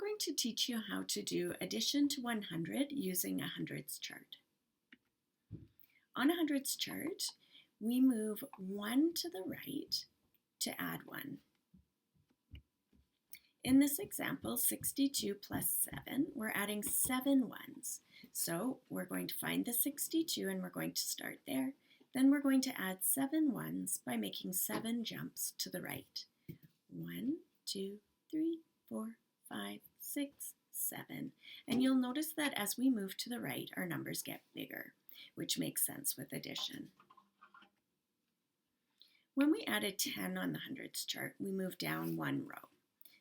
going to teach you how to do addition to 100 using a hundreds chart. On a hundreds chart, we move 1 to the right to add 1. In this example, 62 plus 7, we're adding 7 ones. So we're going to find the 62 and we're going to start there. Then we're going to add 7 ones by making 7 jumps to the right. 1, 2, 3, 4, 5, 6, 7. And you'll notice that as we move to the right, our numbers get bigger, which makes sense with addition. When we added 10 on the hundreds chart, we move down 1 row.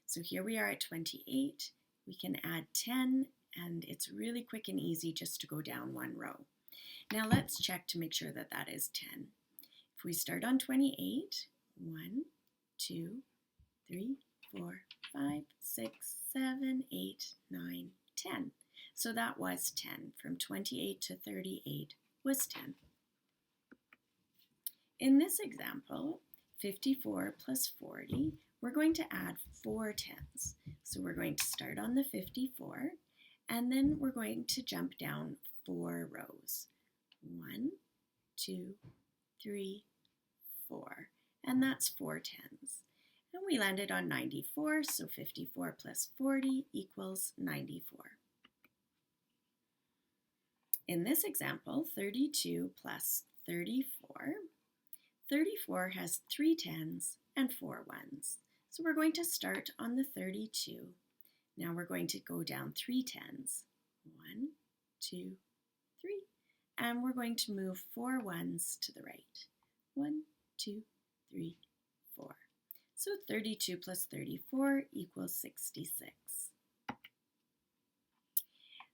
So here we are at 28. We can add 10, and it's really quick and easy just to go down 1 row. Now let's check to make sure that that is 10. If we start on 28, 1, 2, 3, 4, 5, 6, 7, 8, 9, 10. So that was 10. From 28 to 38 was 10. In this example, 54 plus 40, we're going to add 4 tens. So we're going to start on the 54, and then we're going to jump down 4 rows. 1, 2, 3, 4. And that's 4 tens. And we landed on 94, so 54 plus 40 equals 94. In this example, 32 plus 34, 34 has 3 tens and 4 ones. So we're going to start on the 32. Now we're going to go down 3 tens. 1, 2, 3. And we're going to move 4 ones to the right. 1, 2, 3, 4. So 32 plus 34 equals 66.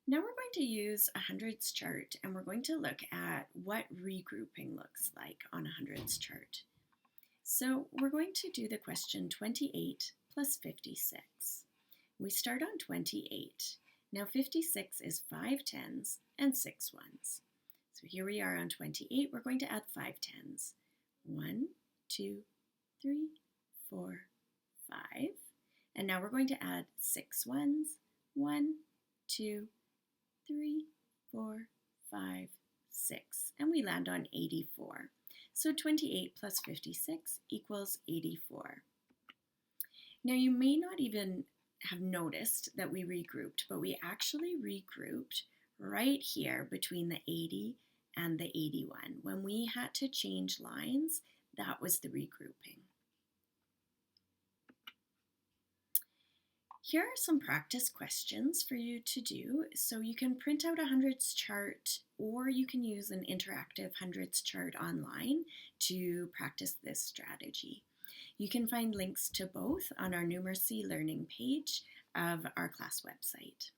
Now we're going to use a hundreds chart, and we're going to look at what regrouping looks like on a hundreds chart. So we're going to do the question 28 plus 56. We start on 28. Now 56 is 5 tens and 6 ones. So here we are on 28. We're going to add 5 tens. 1, 2, 3, 4, 5. And now we're going to add 6 ones. 1, 2, 3, 4, 5, 6. And we land on 84. So 28 plus 56 equals 84. Now you may not even have noticed that we regrouped, but we actually regrouped right here between the 80 and the 81. When we had to change lines, that was the regrouping. Here are some practice questions for you to do. So you can print out a hundreds chart, or you can use an interactive hundreds chart online to practice this strategy. You can find links to both on our numeracy learning page of our class website.